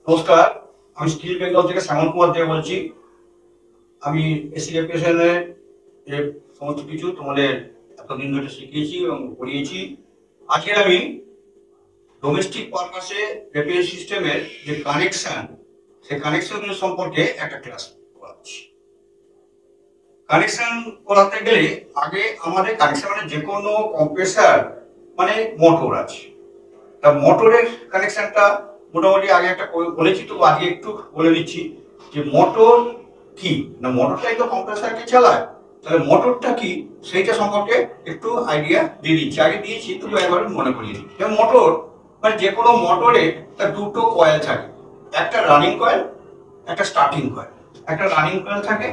নমস্কার, আমি স্কিল বেঙ্গল থেকে শ্যামল কুমার দেব বলছি। আমি এসিএফএসএল এর সমস্ত কিছু তোমাদের এতদিন ধরে শিখিয়েছি এবং পড়িয়েছি। আজকে আমি ডোমেস্টিক পারপাসে রেপিয়ার সিস্টেমের যে কানেকশন, সেই কানেকশন সম্পর্কে একটা ক্লাস করাচ্ছি। কানেকশন করাতে গেলে আগে আমাদের কানেকশন মানে যে কোনো কম্প্রেসার মানে মোটর আছে, তা মোটরের কানেকশনটা মোটামুটি আগে একটা বলেছি, তো আগে একটু বলে দিচ্ছি যে মোটর কি না, মোটরটাই তো কম্প্রেসারকে চালায়, তাহলে মোটরটা কি সেইটা সম্পর্কে একটু আইডিয়া দিয়ে দিচ্ছি। আগে দিয়েছি, তবু একবার মনে করিয়ে দিই। যেমন মোটর মানে যে কোনো মোটরে তার দুটো কয়েল থাকে, একটা রানিং কয়েল, একটা স্টার্টিং কয়েল। একটা রানিং কয়েল থাকে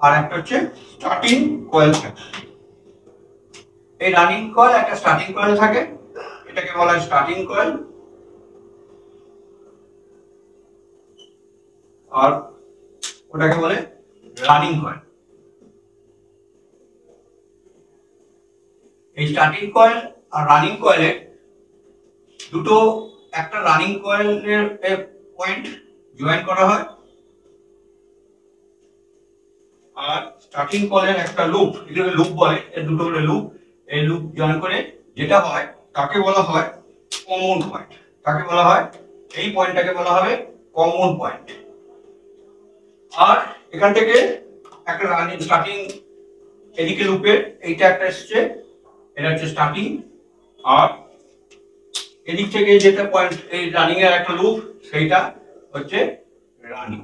আর একটা হচ্ছে স্টার্টিং কয়েল থাকে। এই রানিং কয়েল একটা স্টার্টিং কয়েল থাকে, এটাকে বলা হয় স্টার্টিং কয়েল, আর ওটাকে বলে রানিং কয়েল। এই স্টার্টিং কয়েল আর রানিং কয়েলের দুটো, একটা রানিং কয়েলের পয়েন্ট জয়েন করা হয় আর স্টার্টিং কয়েলের একটা লুপ, এটাকে লুপ বলে, এর দুটো করে লুপ, এই লুপ জয়েন করে যেটা হয় তাকে বলা হয় কমন পয়েন্ট। তাকে বলা হয়, এই পয়েন্টটাকে বলা হবে কমন পয়েন্ট। আর এখান থেকে একটা রানিং স্টার্টিং, এদিকে লুপের এইটা একটা এসছে, এটা হচ্ছে স্টার্টিং, আর এদিক থেকে যেটা পয়েন্ট এই রানিং এর একটা লুপ, সেইটা হচ্ছে রানিং।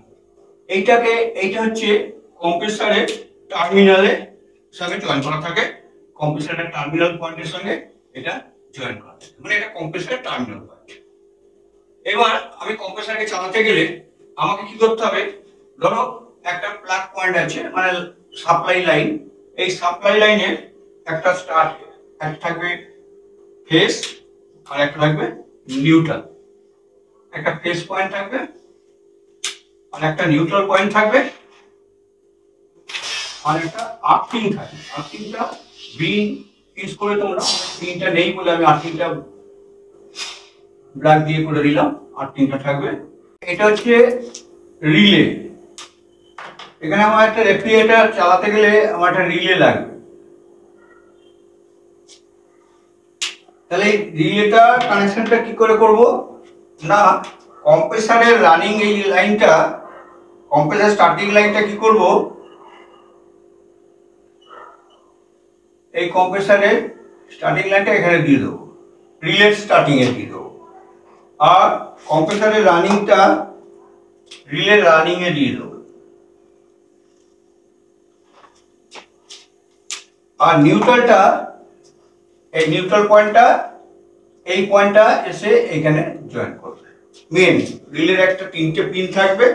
এইটা হচ্ছে কম্প্রেসারের টার্মিনালের সঙ্গে জয়েন করা থাকে, কম্প্রেসারের টার্মিনাল পয়েন্টের সঙ্গে এটা জয়েন করা থাকে, মানে এটা কম্প্রেসারের টার্মিনাল পয়েন্ট। এবার আমি কম্প্রেসারকে চালাতে গেলে আমাকে কি করতে হবে, ধরো একটা প্লাগ পয়েন্ট আছে মানে সাপ্লাই লাইন, এই সাপ্লাই লাইনের একটা স্টার্ট, একটা থাকবে ফেস আর একটা থাকবে নিউট্রাল। একটা ফেস পয়েন্ট থাকবে আর একটা নিউট্রাল পয়েন্ট থাকবে আর একটা আর্থিং থাকবে। আর্থিংটা বিন ইউজ করে, তোমরা বিনটা নেই বলে আমি আর্থিংটা ব্ল্যাক দিয়ে করে দিলাম, আর্থিংটা থাকবে। এটা হচ্ছে রিলে। এখানে আমার একটা রেফ্রিজারেটর চালাতে গেলে আমার একটা রিলে লাগবে, তাহলে এই রিলেটা কানেকশনটা কি করে করব না, কম্প্রেসারের রানিং এই লাইনটা, কম্প্রেসার স্টার্টিং লাইনটা কি করব, এই কম্প্রেসারের স্টার্টিং লাইনটা এখানে দিয়ে দেবো, রিলের স্টার্টিং এ দিয়ে দেবো, আর কম্প্রেসারের রানিংটা রিলের রানিং এ দিয়ে দেবো, আর নিউট্রালটা, এই নিউট্রাল পয়েন্টটা, এই পয়েন্টটা এসে এখানে জয়েন করবে। মেন রিলের একটা তিনটে পিন থাকবে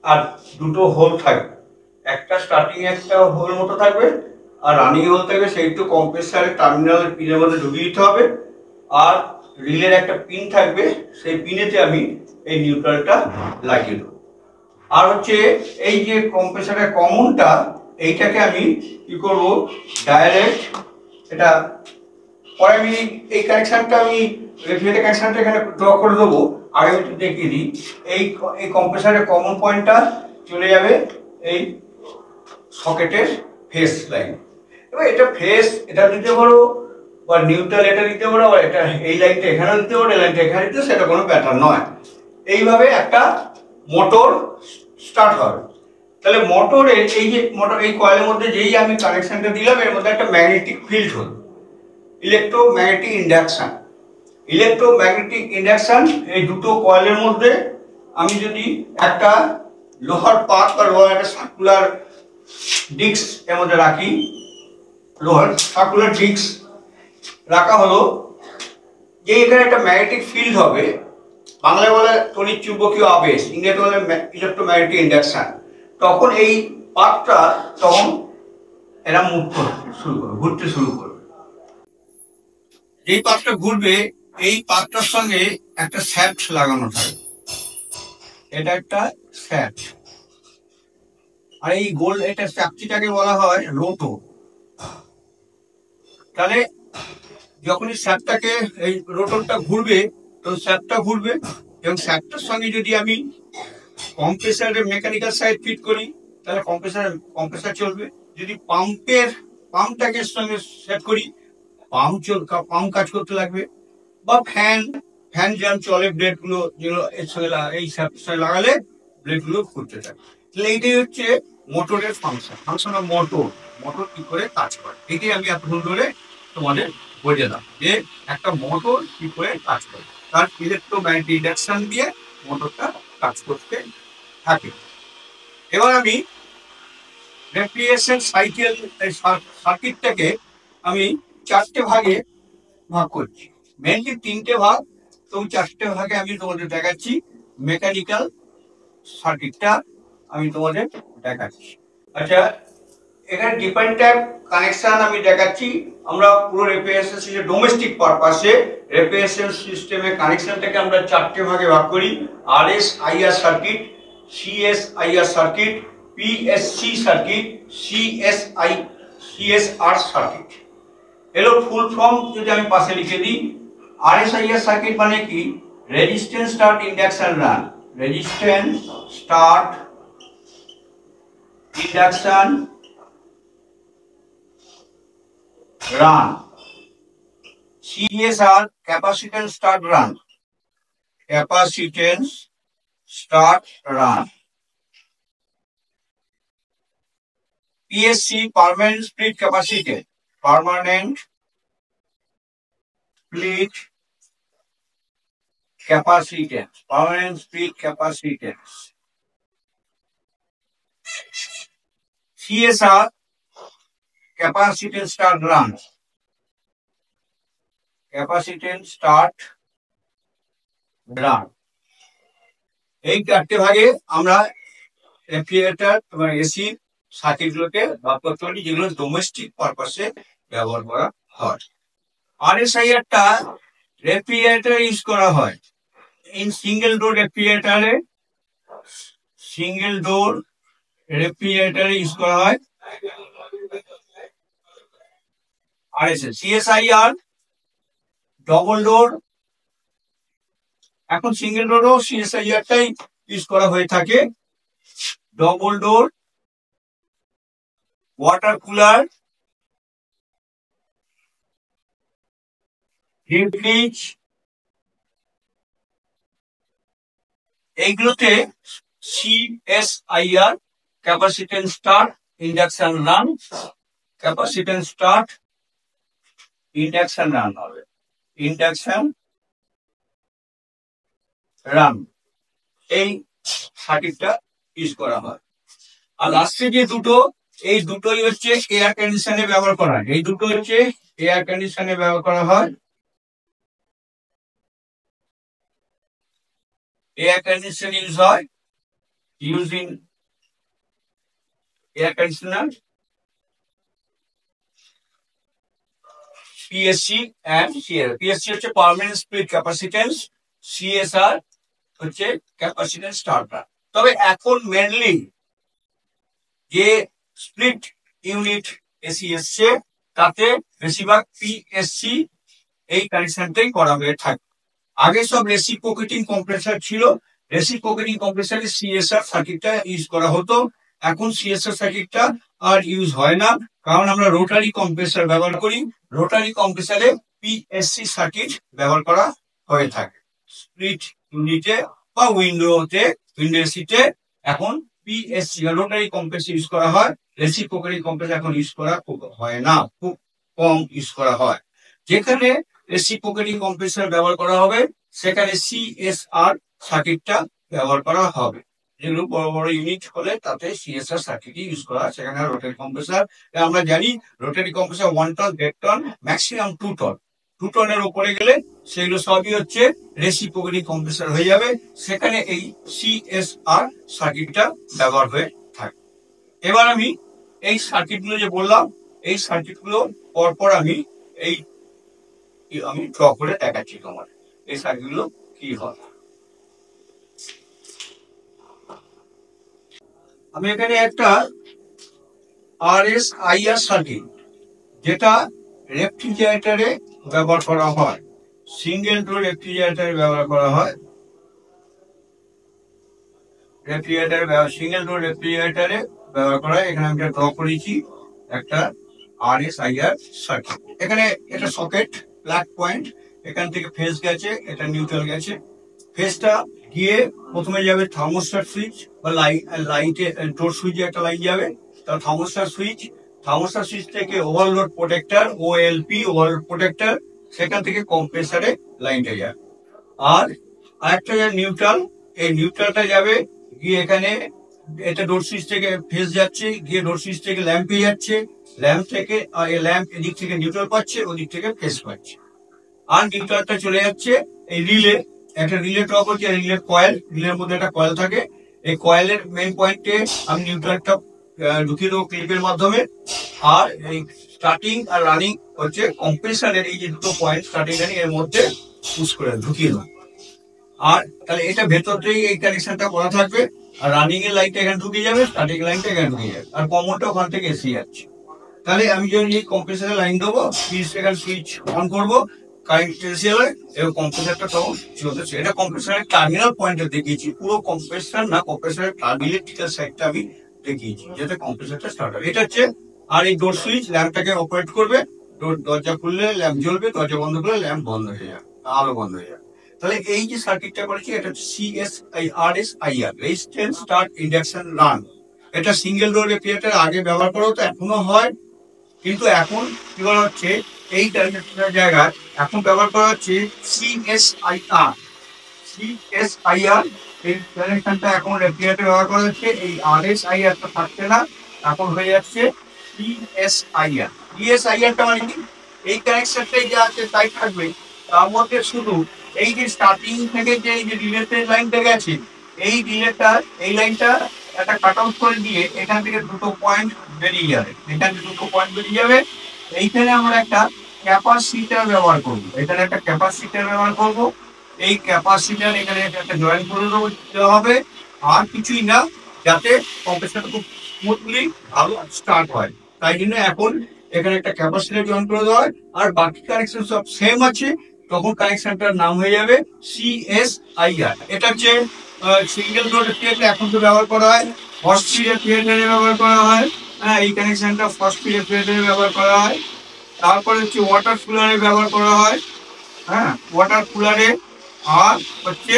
আর দুটো হোল থাকবে, একটা স্টার্টিং এ একটা হোল মতো থাকবে আর রানিং হোল থাকবে, সেই তো কম্প্রেসারের টার্মিনালের পিনের মধ্যে ঢুকিয়ে দিতে হবে। আর রিলের একটা পিন থাকবে, সেই পিনেতে আমি এই নিউট্রালটা লাগিয়ে দেবো। আর হচ্ছে এই যে কম্প্রেসারের কমনটা, এইটাকে আমি কি করব, ডাইরেক্ট এটা পরে আমি এই কানেকশনটা, আমি রেফ্রিজারেটর কানেকশনটা এখানে ড্র করে দেবো। আগে একটু দেখিয়ে দিই, এই কম্প্রেসারের কমন পয়েন্টটা চলে যাবে এই সকেটের ফেস লাইন। এবার এটা ফেস এটা দিতে পারো, বা নিউট্রাল এটা দিতে পারো, বা এটা এই লাইনটা এখানে দিতে পারো, এই লাইনটা এখানে দিতে, সেটা কোনো প্যাটার্ন নয়। এইভাবে একটা মোটর স্টার্ট হবে। তাহলে মোটরের এই যে মোটর, এই কয়েলের মধ্যে যেই আমি কানেকশনটা দিলাম, এর মধ্যে একটা ম্যাগনেটিক ফিল্ড হলো, ইলেকট্রোম্যাগনেটিক ইন্ডাকশন। ইলেকট্রোম্যাগনেটিক ইন্ডাকশন, এই দুটো কয়েলের মধ্যে আমি যদি একটা লোহার পাত বা লোহার একটা সার্কুলার ডিস্ক এর মধ্যে রাখি, লোহার সার্কুলার ডিস্ক রাখা হলো, যে এখানে একটা ম্যাগনেটিক ফিল্ড হবে, বাংলায় বলে তড়িৎ চুম্বকীয় আবেশ, ইংরেজিতে বলে ইলেকট্রোম্যাগনেটিক ইন্ডাকশন। তখন এই পাতটা তখন এরা মুভ করতে শুরু করবে, ঘুরতে শুরু করবে। যেই পাতটা ঘুরবে, এই পাতটার সঙ্গে একটা শ্যাফট লাগানো থাকবে, এটা একটা শ্যাফট, আর এই গোল এটা শ্যাফটটাকে বলা হয় রোটো। তাহলে যখনই শ্যাফটটাকে এই রোটরটা ঘুরবে তো শ্যাফটটা ঘুরবে, এবং শ্যাফটটার সঙ্গে যদি আমি কম্প্রেসারের মেকানিক্যাল সাইড ফিট করি তাহলে কম্প্রেসার চলবে। যদি পাম্পটাকে সঙ্গে সেট করি পাম্প কাজ করতে লাগবে, বা ফ্যান যেমন চলে ব্লেড গুলো যেগুলো এর সঙ্গে এই সঙ্গে লাগালে ব্লেড গুলো ঘুরতে থাকে। তাহলে এইটাই হচ্ছে মোটরের ফাংশন অফ মোটর কি করে কাজ করে। এটাই আমি এতক্ষণ ধরে তোমাদের বোঝালাম যে একটা মোটর কি করে কাজ করে, তার ইলেকট্রোম্যাগনেটিক ইন্ডাকশন দিয়ে মোটরটা কাজ করতে থাকে। এবার আমি রেফ্রিজারেশন সাইকেল সার্কিটটাকে আমি 4টে ভাগে ভাগ করছি, মেনলি 3টে ভাগ, তো 4টে ভাগে আমি তোমাদের দেখাচ্ছি। মেকানিক্যাল সার্কিটটা আমি তোমাদের দেখাচ্ছি। আচ্ছা, এখানে ডিফারেন্ট টাইপ কানেকশন আমি দেখাচ্ছি। আমরা পুরো রেফ্রিজারেশন সিস্টেম ডোমেস্টিক পারপাসে রেফ্রিজারেশন সিস্টেমে কানেকশনটাকে আমরা 4টে ভাগে ভাগ করি। RS-IR circuit, CS-IR circuit, PSC circuit, CSR circuit. এলো ফুল ফর্ম যদি আমি পাশে লিখে দিই। RS-IR সার্কিট মানে কি? Resistance start induction run, resistance start induction run. CSR capacitance start run, capacitance start run. PSC permanent split capacitance, permanent split capacitance, permanent split capacitance. CSR capacitance start run, capacitance start run. এই 4টে ভাগে আমরা refrigerator এবং AC circuit গুলোকে ভাগ করতে পারি, যেগুলো domestic পারপাসে ব্যবহার করা হয়। RS-IR টা রেফ্রিজারেটর ইউজ করা হয় ইন সিঙ্গেল ডোর রেফ্রিজারেটরে, ইউজ করা হয় CSIR ডবল ডোর, এখন সিঙ্গেল ডোরও CSIR টাই ইউজ করা হয়ে থাকে। Double door water cooler, deep fridge, এইগুলোতে CSIR capacitance start induction run, capacitance start induction run হবে, ইন্ডাকশন রান, এই সার্কিটটা ইউজ করা হয়। আর লাস্টে যে দুটো, এই দুটোই হচ্ছে এয়ার কন্ডিশনে ব্যবহার করা হয়, এই দুটো হচ্ছে এয়ার কন্ডিশনে ব্যবহার করা হয়। এয়ার কন্ডিশন ইউজ হয়, using air conditioner PSC and CSR। PSC হচ্ছে পার্মানেন্ট স্প্লিট ক্যাপাসিট্যান্স, CSR হচ্ছে ক্যাপাসিট্যান্স স্টার্টার। তবে এখন মেনলি যে স্প্লিট ইউনিট এসি এসছে তাতে বেশিরভাগ PSC এই কানেকশনটাই করা হয়ে থাকে। আগে সব রেসিপ্রোকেটিং কম্প্রেসার ছিল, রেসিপ্রোকেটিং কম্প্রেসারে CSR সার্কিটটা ইউজ করা হতো। এখন CSR সার্কিটটা আর ইউজ হয় না, কারণ আমরা রোটারি কম্প্রেসার ব্যবহার করি। রোটারি কম্প্রেসারে PSC সার্কিট ব্যবহার করা হয়ে থাকে। স্প্লিট ইউনিটে বা উইন্ডো এসিতে এখন PSC রোটারি কম্প্রেসার ইউজ করা হয়। রেসিপ্রোকেটিং কম্প্রেসার এখন ইউজ করা হয় না, খুব কম ইউজ করা হয়। যেখানে রেসিপ্রোকেটিং কম্প্রেসার ব্যবহার করা হবে সেখানে CSR সার্কিটটা ব্যবহার করা হবে। যেগুলো বড় বড় ইউনিট হলে তাতে CSR সার্কিট ইউজ করা হয়, সেখানে রোটারি কম্প্রেসার। আমরা জানি rotary compressor 1 ton, 1.5 ton, maximum 2 ton. 2 টনের উপরে গেলে সেগুলো সবই হচ্ছে রেসিপ্রোকেটিং কম্প্রেসার হয়ে যাবে, সেখানে এই CSR সার্কিটটা ব্যবহার হয়ে থাকে। এবার আমি এই সার্কিটগুলো যে বললাম, এই সার্কিটগুলো পরপর আমি ড্র করে দেখাচ্ছি তোমার এই সার্কিটগুলো কি হয়। আমি এখানে একটা RS-IR সার্কিট, যেটা রেফ্রিজারেটরে ব্যবহার করা হয়, সিঙ্গেল ডোর রেফ্রিজারেটর ব্যবহার করা হয়। সিঙ্গেল ডোর রেফ্রিজারেটরে ব্যবহার করা হয়। এখানে আমি ড্র করেছি একটা RSIR সার্কিট। এখানে এটা সকেট, প্লাগ পয়েন্ট, এখান থেকে ফেজ গেছে, এটা নিউট্রাল গেছে। ফেজটা গিয়ে প্রথমে যাবে থার্মোস্ট্যাট সুইচ বা লাইটে ডোর সুইচে একটা লাইন যাবে, তার থার্মোস্ট্যাট সুইচ থেকে overload protector, OLP overload protector, সেখান থেকে কম্প্রেসারে লাইনটা যাবে। আর আরেকটা যাবে নিউট্রাল, এই নিউট্রালটা যাবে গিয়ে এখানে, এটা ডোর সুইচ থেকে ফেজ যাচ্ছে, গিয়ে ডোর সুইচ থেকে ল্যাম্পে যাচ্ছে, ল্যাম্প থেকে ল্যাম্প এদিক থেকে নিউট্রাল পাচ্ছে, ওদিক থেকে ফেজ পাচ্ছে। আর নিউট্রালটা চলে যাচ্ছে এই রিলে, একটা রিলে ড্র করছি, রিলের কয়েল, রিলের মধ্যে একটা কয়েল থাকে, এই কয়েলের মেইন পয়েন্টে আমি নিউট্রালটা ঢুকিয়ে দেবো ক্লিপের মাধ্যমে। আর এই স্টার্টিং আর রানিং হচ্ছে কম্প্রেসারের এই যে দুটো পয়েন্ট স্টার্টিং রানিং এর মধ্যে পুশ করে ঢুকিয়ে দেবো। আর তাহলে এটা ভেতর থেকে এই কানেকশনটা করা থাকবে, আর রানিং এর লাইনটা এখানে ঢুকে যাবে, স্টার্টিং লাইনটা এখানে ঢুকে যাবে, আর কমনটা ওখান থেকে এসে যাচ্ছে। তাহলে আমি যখন এই কম্প্রেসারে লাইন দেবো, এখানে সুইচ অন করবো, কারেন্ট এসে যাবে এবং কম্প্রেসারটা তখন চলতেছে। এটা কম্প্রেসারের টার্মিনাল পয়েন্টে দেখিয়েছি, পুরো কম্প্রেসার না, কম্প্রেসারের ইলেকট্রিক্যাল সাইডটা আমি দেখিয়েছি যাতে কম্প্রেসারটা স্টার্ট হবে। এটা হচ্ছে, আর এই ডোর সুইচ ল্যাম্পটাকে অপারেট করবে, দরজা খুললে ল্যাম্প জ্বলবে, দরজা বন্ধ করলে ল্যাম্প বন্ধ হয়ে যাবে, আলো বন্ধ হয়ে যাবে। তাহলে এই যে সার্কিটটা করেছি এটা হচ্ছে RSIR, resistance start induction run. এটা সিঙ্গেল ডোর রেফ্রিজারেটর আগে ব্যবহার করা হতো, এখনো হয়, কিন্তু এখন কি বলা হচ্ছে এই জায়গায় এখন ব্যবহার করা হচ্ছে CSIR। এই কানেকশনটা এখন রেফ্রিজারেটর ব্যবহার করা হচ্ছে, এই RSIR-টা থাকছে না, এখন হয়ে যাচ্ছে CSIR-টা মানে কি, এই কানেকশনটাই যা আছে তাই থাকবে, তার মধ্যে শুধু এই যে স্টার্টিং থেকে যে এই যে রিলেটেড লাইনটা গেছে, এই রিলেটা, এই লাইনটা একটা কাট আউট করে দিয়ে এখান থেকে দুটো পয়েন্ট বেরিয়ে যাবে, এখান থেকে দুটো পয়েন্ট বেরিয়ে যাবে। এইখানে আমরা একটা ক্যাপাসিটার ব্যবহার করবো, এখানে একটা ক্যাপাসিটার ব্যবহার করবো। এই ক্যাপাসিটার এখানে একটা জয়েন করে দেওয়া হবে, আর কিছুই না, যাতে কম্প্রেসারটা খুব স্মুথলি আলো স্টার্ট হয়। তাই জন্য এখন এখানে একটা ক্যাপাসিটার জয়েন করে দেওয়া হয়, আর বাকি কানেকশন সব সেম আছে। তখন কানেকশনটার নাম হয়ে যাবে CSIR। এটা হচ্ছে সিঙ্গেল ডোর রেফ্রিজারেটর এখন তো ব্যবহার করা হয়, ফার্স্ট ফিড রেফ্রিজারেটরে ব্যবহার করা হয়। হ্যাঁ, এই কানেকশনটা ফার্স্ট ফিড রেফ্রিজারেটরে ব্যবহার করা হয়। তারপরে হচ্ছে ওয়াটার কুলারে ব্যবহার করা হয়, হ্যাঁ ওয়াটার কুলারে, আর হচ্ছে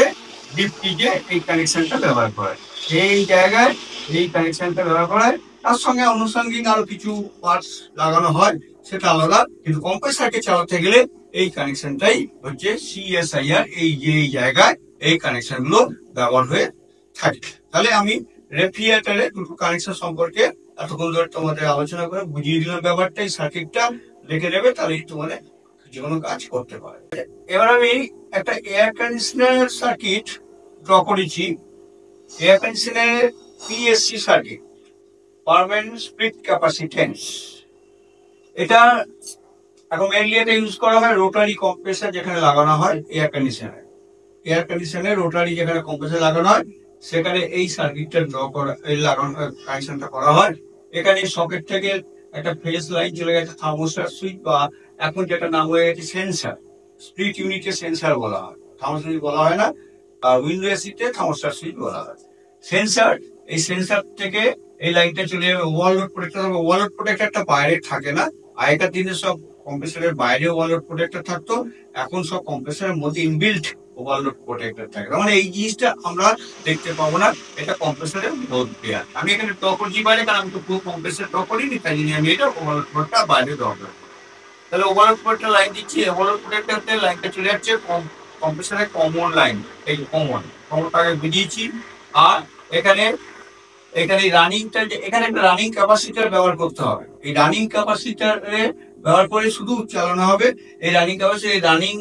ডিপ ফ্রিজে এই কানেকশনটা ব্যবহার করা হয়। এই জায়গায় এই কানেকশনটা ব্যবহার করা হয়, তার সঙ্গে আনুষঙ্গিক আরো কিছু পার্টস লাগানো হয়, সেটা আলাদা, কিন্তু কম্প্রেসারকে চালাতে গেলে এই কানেকশনটাই হচ্ছে CSIR। এই যে এই জায়গায় এই কানেকশন গুলো ব্যবহার হয়ে থাকে। তাহলে আমি রেফ্রিজারেটরের দুটো কানেকশন সম্পর্কে এতক্ষণ ধরে তোমাদের আলোচনা করে বুঝিয়ে দিলাম ব্যাপারটা। এই সার্কিটটা দেখে নেবে, তাহলেই তোমাদের যে কোনো কাজ করতে পারে। এবার আমি একটা এয়ার কন্ডিশনার সার্কিট ড্র করেছি, এয়ার কন্ডিশনারের PSC circuit, permanent split capacitance. এটা এখন মেইনলি এটা ইউজ করা হয় রোটারি কম্প্রেসার যেখানে লাগানো হয় এয়ার কন্ডিশনারে রোটারি যেখানে কম্প্রেসার লাগানো হয়, সেখানে এই সার্কিটটা ড্র করা, এই লাগানো কানেকশনটা করা হয়। এখানে সকেট থেকে একটা ফেজ লাইন চলে গেছে থার্মোস্ট্যাট সুইচ, বা এখন যেটা নাম হয়ে গেছে সেন্সার, স্প্লিট ইউনিটের সেন্সার বলা হয়, থার্মোস্ট্যাট সুইচ বলা হয় না, আর উইন্ডো এসিতে থার্মোস্ট্যাট সুইচ বলা হয়। সেন্সার, এই সেন্সার থেকে এই লাইনটা চলে যাবে ওভারলোড প্রোটেক্টর। ওভারলোড প্রোটেক্টরটা বাইরে থাকে না, আগেকার দিনে সব কম্প্রেসারের বাইরে ওভারলোড প্রোটেক্টর থাকতো, এখন সব কম্প্রেসারের মধ্যে ইনবিল্ট ওভারলোড প্রোটেক্টর থাকে, মানে এই জিনিসটা আমরা দেখতে পাবো না, এটা কম্প্রেসারের মধ্যে আছে। আমি এখানে ড্র করছি বাইরে, কারণ আমি তো পুরো কম্প্রেসার ড্র করিনি, তাই জন্য আমি এটা ওভারলোড প্রোটেক্টর বাইরে ড্র করবো। তাহলে ওভারলোড প্রোটেক্টর লাইন দিচ্ছি, ওভারলোড প্রোটেক্টরতে লাইনটা চলে যাচ্ছে কম্প্রেসারের কমন লাইন, এই কমনটাকে বুঝিয়েছি। আর এখানে রানিংটা, এখানে একটা রানিং ক্যাপাসিটার ব্যবহার করতে হবে, এই রানিং ক্যাপাসিটারে ব্যবহার করে শুধু চালানো হবে। এই রানিং ক্যাপাসিটার, এই রানিং,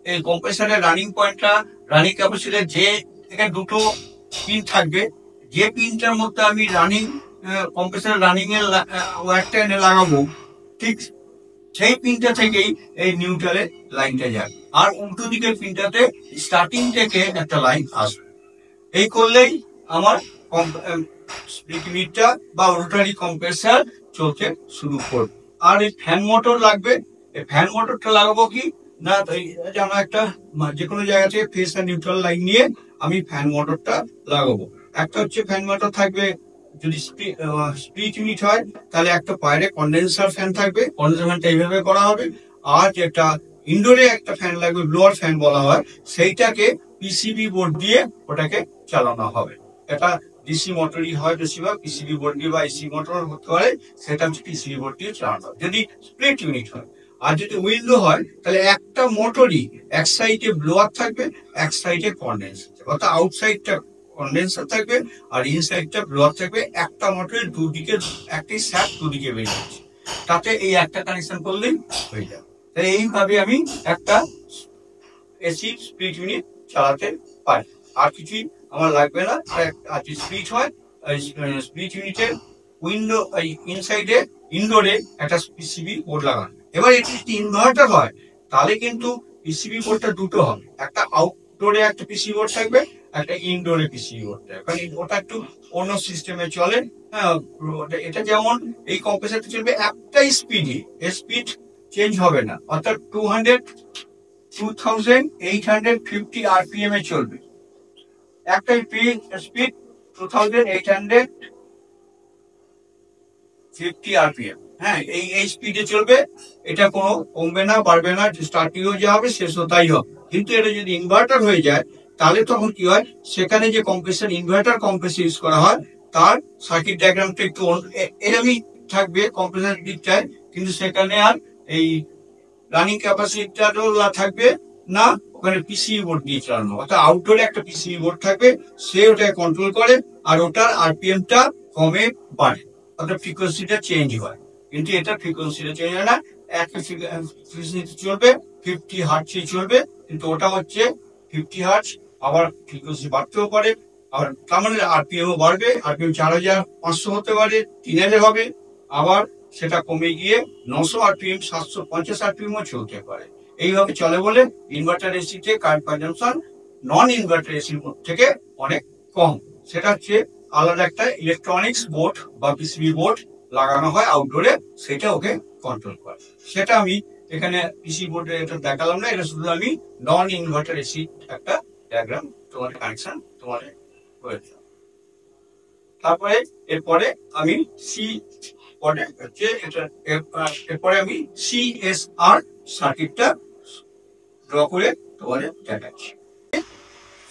এই কম্প্রেসারের রানিং পয়েন্টটা, রানিং ক্যাপাসিটার যে এখানে দুটো পিন থাকবে, যে পিনটার মধ্যে আমি রানিং কম্প্রেসার রানিং এর ওয়্যারটা এনে লাগাবো, ঠিক সেই পিনটা থেকেই এই নিউট্রালের লাইনটা যাবে, আর উল্টো দিকের পিনটাতে স্টার্টিং থেকে একটা লাইন আসবে। এই করলেই আমার স্প্লিট ইউনিটটা বা রোটারি কম্প্রেসার চলতে শুরু করবে। আর এই ফ্যান মোটর লাগবে, এই ফ্যান মোটরটা লাগাবো কি না, আমরা একটা যে কোনো জায়গা থেকে ফেজ আর নিউট্রাল লাইন নিয়ে আমি ফ্যান মোটরটা লাগাবো। একটা হচ্ছে ফ্যান মোটর থাকবে, যদি স্প্লিট ইউনিট হয় তাহলে একটা বাইরে কন্ডেন্সার ফ্যান থাকবে, কন্ডেন্সার ফ্যানটা এইভাবে করা হবে। আর যেটা ইনডোরে একটা ফ্যান লাগবে, ব্লোয়ার ফ্যান বলা হয়, সেইটাকে পিসিবি বোর্ড দিয়ে ওটাকে চালানো হবে। এটা ডিসি মোটরই হয় বেশিরভাগ, পিসিবি বোর্ড দিয়ে বা এসি মোটর হতে পারে, সেটা হচ্ছে পিসিবি বোর্ড দিয়ে চালানো হবে যদি স্প্লিট ইউনিট হয়। আর যদি উইন্ডো হয় তাহলে একটা মোটরই এক সাইডে ব্লোয়ার থাকবে, এক সাইডে কন্ডেন্সার, অর্থাৎ আউটসাইডটা কন্ডেন্সার থাকবে আর ইনসাইডটা ব্লোয়ার থাকবে। একটা মোটরের দুদিকে একটি স্যাপ দুদিকে বেরিয়ে যাচ্ছে, তাতে এই একটা কানেকশন করলেই হয়ে যাবে। তাই এইভাবে আমি একটা এসি স্প্লিট ইউনিট চালাতে পারি, আর কিছুই আমার লাগবে না। আর যদি স্প্লিট হয়, স্প্লিট ইউনিটের উইন্ডো ইনসাইডে ইনডোরে একটা পিসিবি বোর্ড লাগানো। এবার এটি যদি ইনভার্টার হয় তাহলে কিন্তু পিসিবি বোর্ডটা দুটো হবে, একটা আউটডোরে একটা পিসিবি বোর্ড থাকবে, একটা ইনডোরে পিসিবি বোর্ড থাকবে, কারণ ওটা একটু অন্য সিস্টেমে চলে। হ্যাঁ, এটা যেমন এই কম্প্রেসারটা চলবে একটা স্পিডে, স্পিড চেঞ্জ হবে না, অর্থাৎ 2850 আরপিএম এ চলবে। একটা স্পিড 2850 আরপিএম। হ্যাঁ, এই স্পিডে চলবে, এটা কোনো কমবে না বাড়বে না, স্টার্টিংও যা হবে শেষও তাই হবে। কিন্তু এটা যদি ইনভার্টার হয়ে যায় তাহলে তখন কি হয়, সেখানে যে কম্প্রেসার ইনভার্টার কম্প্রেসার ইউজ করা হয় তার সার্কিট ডায়াগ্রামটা একটু এরকমই থাকবে কম্প্রেসার দিকটায়, কিন্তু সেখানে আর এই রানিং ক্যাপাসিটারও থাকবে না, ওখানে পিসিবি বোর্ড দিয়ে চালানো, অর্থাৎ আউটডোরে একটা পিসিবি বোর্ড থাকবে, সে ওটাকে কন্ট্রোল করে আর ওটার আরপিএমটা কমে বাড়ে, অর্থাৎ ফ্রিকোয়েন্সিটা চেঞ্জ হয়। কিন্তু এটা ফ্রিকোয়েন্সিটা চেঞ্জ হয় না, একটা ফ্রিকোয়েন্সি চলবে 50 হার্টজে চলবে, কিন্তু ওটা হচ্ছে 50 হার্টজ, আবার ফ্রিকোয়েন্সি বাড়তেও পারে, আর তার মানে আরপিএমও বাড়বে, আরপিএম 4500 হতে পারে, 3000 হবে, আবার সেটা কমে গিয়ে 900 আরপিএম 750 আরপিএম ও চলতে পারে। এইভাবে চলে বলে ইনভার্টার এসিতে কারেন্ট কনজাম্পশন নন ইনভার্টার এসির থেকে অনেক কম। সেটা হচ্ছে আলাদা একটা ইলেকট্রনিক্স বোর্ড বা পিসিবি বোর্ড লাগানো হয় আউটডোরে, সেটা ওকে কন্ট্রোল করে। সেটা আমি এখানে পিসি বোর্ডে এটা দেখালাম না, এটা শুধু আমি নন ইনভার্টার এসি একটা ডায়াগ্রাম তোমাদের কানেকশন তোমাদের হয়েছে। তারপরে এরপরে আমি সি পরে হচ্ছে এটা, এরপরে আমি সিএসআর সার্কিটটা ড্র করে তোমাদের দেখাচ্ছি।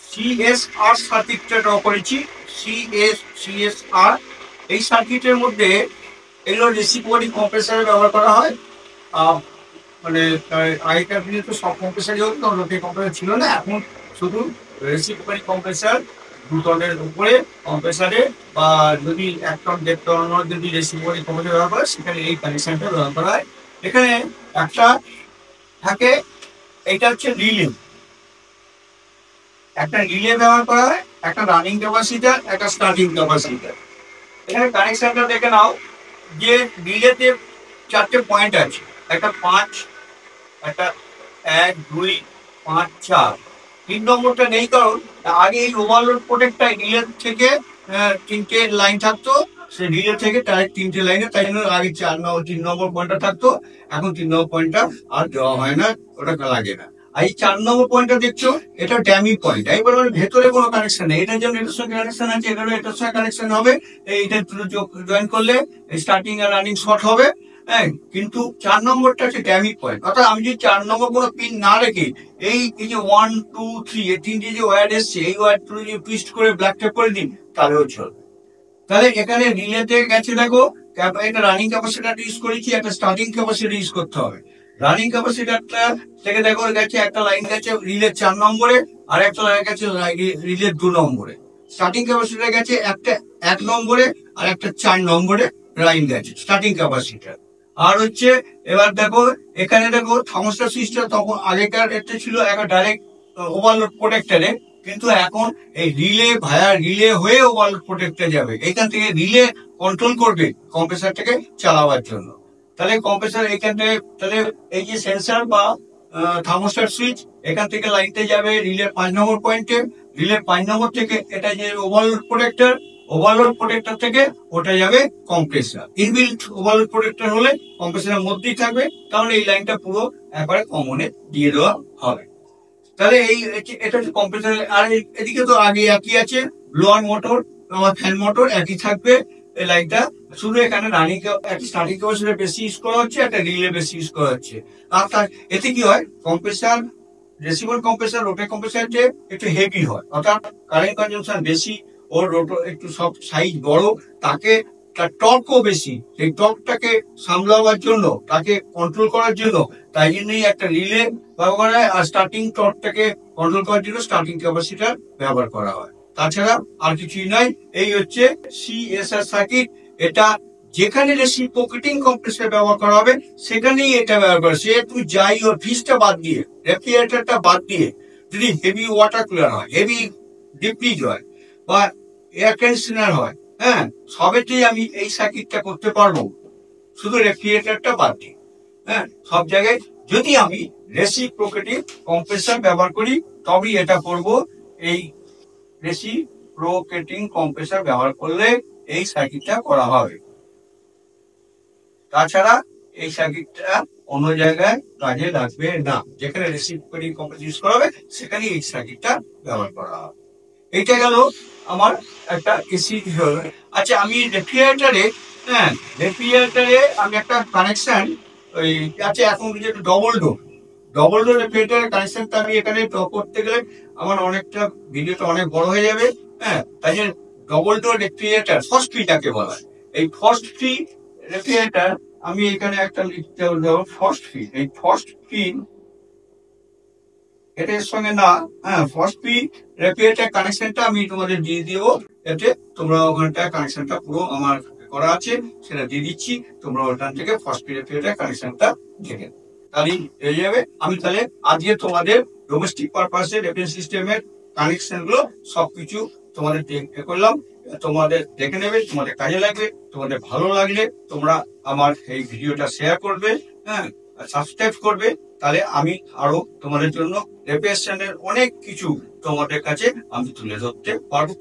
সিএসআর সার্কিটটা ড্র করেছি। সিএসআর এই সার্কিটের মধ্যে এগুলো রেসিপ্রোকাটিং কম্প্রেসারে ব্যবহার করা হয়। মানে আগেকার দিনে তো সব কম্প্রেসারই হতো, রোটেটিং কম্প্রেসার ছিল না, এখন শুধু রেসিপ্রোকাটিং কম্প্রেসার দুটনের উপরে কম্প্রেসারে, বা যদি 1 টন 1.5 টন যদি রেসিপ্রোকাটিং কম্প্রেসার ব্যবহার করে সেখানে এই কানেকশনটা ব্যবহার করা হয়। এখানে একটা থাকে, এটা হচ্ছে রিলে, একটা রিলে ব্যবহার করা হয়, একটা রানিং ক্যাপাসিটর, একটা স্টার্টিং ক্যাপাসিটর। এখানে কানেকশনটা দেখে নাও যে রিলেতে 4টে পয়েন্ট আছে, একটা 5, একটা 1, 2, 5, 4, 3 নম্বরটা নেই, কারণ আগে এই ওভারলোড প্রোটেক্টটা রিলে থেকে 3টে লাইন থাকতো, সে রিলে থেকে ডাইরেক্ট 3টে লাইনে, তাই জন্য আগে 3 নম্বর পয়েন্টটা থাকতো, এখন 3 নম্বর পয়েন্টটা আর দেওয়া হয় না, ওটা লাগে না। আর এই 4 নম্বর পয়েন্টটা দেখছো, এটা ড্যামি পয়েন্ট, একবার ভেতরে কোনো কানেকশন নেই, এটা যেমন এটার সঙ্গে কানেকশন আছে, এটারও এটার সঙ্গে কানেকশন হবে, এইটা জয়েন করলে স্টার্টিং আর রানিং শর্ট হবে। হ্যাঁ, কিন্তু 4 নম্বরটা হচ্ছে ড্যামি পয়েন্ট, অর্থাৎ আমি যদি 4 নম্বর কোনো পিন না রেখে এই যে 1, 2, 3 এই 3টে যে ওয়্যার এসছে, এই ওয়্যারগুলো যদি টুইস্ট করে ব্ল্যাক টেপ করে দিন তাহলেও চলবে। তাহলে এখানে রিলেতে গেছে, দেখো একটা রানিং ক্যাপাসিটর ইউজ করেছি, একটা স্টার্টিং ক্যাপাসিটর ইউজ করতে হবে। রানিং ক্যাপাসিটরটা থেকে দেখো গেছে, একটা লাইন গেছে রিলের 4 নম্বরে, আর একটা লাইন গেছে রিলের 2 নম্বরে। স্টার্টিং ক্যাপাসিটর গেছে একটা 1 নম্বরে, আর একটা 4 নম্বরে লাইন গেছে স্টার্টিং ক্যাপাসিটর। আর হচ্ছে এবার দেখো এখানে দেখো থার্মোস্টার সুইচটা তখন আগেকার এটা ছিল একটা ডাইরেক্ট ওভারলোড প্রোটেক্টরে, কিন্তু এখন এই রিলে ভায়া রিলে হয়ে ওভারলোড প্রোটেক্টরে যাবে, এখান থেকে রিলে কন্ট্রোল করবে কম্প্রেসারটাকে চালাবার জন্য। তাহলে কম্প্রেসার এখান থেকে, তাহলে এই যে সেন্সর বা থার্মোস্টার সুইচ, এখান থেকে লাইনতে যাবে রিলের 5 নম্বর পয়েন্টে, রিলের 5 নম্বর থেকে এটা যে ওভারলোড প্রোটেক্টর, ওভারলোড প্রোটেক্টর থেকে ওটা যাবে কম্প্রেসার। ইনবিল্ট ওভারলোড প্রোটেক্টর হলে কম্প্রেসারের মধ্যেই থাকবে, তাহলে এই লাইনটা পুরো একবারে কমনে দিয়ে দেওয়া হবে। তাহলে এটা হচ্ছে কম্প্রেসার। আর এদিকে তো আগে একই আছে, ব্লোয়ার মোটর আমার ফ্যান মোটর একই থাকবে এই লাইনটা, শুধু এখানে রানিং একটা স্টার্টিং ক্যাপাসিটর বেশি ইউজ করা হচ্ছে, একটা রিলে বেশি ইউজ করা হচ্ছে। আর এতে কি হয়, কম্প্রেসার রেসিভার কম্প্রেসার রোটার কম্প্রেসার যে একটু হেভি হয়, অর্থাৎ কারেন্ট কনজাম্পশন বেশি, ওর রোটর একটু সব সাইজ বড়, তাকে তার টর্কও বেশি, সেই টর্কটাকে সামলাবার জন্য, তাকে কন্ট্রোল করার জন্য, তাই জন্যই একটা রিলে ব্যবহার করা হয়। আর স্টার্টিং টর্কটাকে কন্ট্রোল করার জন্য স্টার্টিং ক্যাপাসিটর ব্যবহার করা হয়। তাছাড়া আর কিছুই নয়। এই হচ্ছে সিএসআর সার্কিট। এটা যেখানে রেসিপ্রোকেটিং কম্প্রেসর ব্যবহার করা হবে সেখানেই এটা ব্যবহার করা। সে তুমি যাই ওর ফিসটা বাদ দিয়ে, রেফ্রিজারেটরটা বাদ দিয়ে, যদি হেভি ওয়াটার কুলার হয়, হেভি ডিপ ফ্রিজ হয়, বা এয়ার কন্ডিশনার হয়, হ্যাঁ, সবেতেই আমি এই সার্কিটটা করতে পারবো, শুধু রেফ্রিজারেটরটা বাদ দিই। হ্যাঁ, সব জায়গায় যদি আমি রেসিপ্রোকেটিং কম্প্রেসর ব্যবহার করি তবেই এটা করব। এই রেসিপ্রোকেটিং কম্প্রেসর ব্যবহার করলে এই সার্কিটটা করা হবে। তাছাড়া এই সার্কিটটা অন্য জায়গায় কাজে লাগবে না। যেখানে রেসিপ্রোকেটিং কম্প্রেসর ইউজ করা হবে সেখানে এই সার্কিটটা ব্যবহার করা হবে। এইটা গেল আমার একটা এসি। আচ্ছা, আমি রেফ্রিজারেটরে, হ্যাঁ, রেফ্রিজারেটরে আমি একটা কানেকশন ওই আছে এখন যেটা ডবল ডোর রেফ্রিজারেটরের কানেকশনটা আমি এখানে করতে গেলে আমার অনেকটা ভিডিওটা অনেক বড় হয়ে যাবে। হ্যাঁ, তাই জন্য double door refrigerator first free যাকে বলা হয়, এই ফার্স্ট ফ্রি রেফ্রিজারেটর আমি এখানে একটা লিখতে হলো ফার্স্ট ফ্রি। এই ফার্স্ট ফ্রি এটার সঙ্গে না, হ্যাঁ, ফার্স্ট ফ্রি রেফ্রিজারেটর কানেকশনটা আমি তোমাদের দিয়ে দিব, এতে তোমরা ওখানটা কানেকশনটা পুরো আমার করা আছে সেটা দিয়ে দিচ্ছি, তোমরা ওখান থেকে ফার্স্ট ফ্রি রেফ্রিজারেটর কানেকশনটা দেখে তাহলেই হয়ে যাবে। আমি তাহলে আজকে তোমাদের ডোমেস্টিক পারপাসে রেফারেন্স সিস্টেমের কানেকশন গুলো সবকিছু তোমাদের করলাম, তোমাদের দেখে নেবে, তোমাদের কাজে লাগবে, তোমাদের ভালো লাগলে তোমরা আমার এই ভিডিওটা শেয়ার করবে, হ্যাঁ, সাবস্ক্রাইব করবে, তাহলে আমি আরো তোমাদের জন্য রেফারেন্সের অনেক কিছু তোমাদের কাছে আমি তুলে ধরতে পারবো,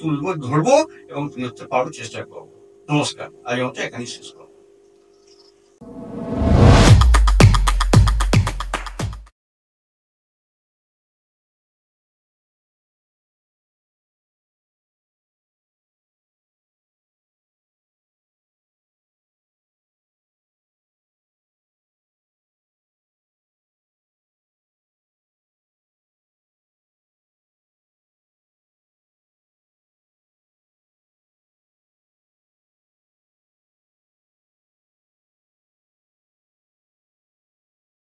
ধরবো এবং তুলে ধরতে পারবো, চেষ্টা করবো। নমস্কার, আজ মতো এখানেই শেষ করবো।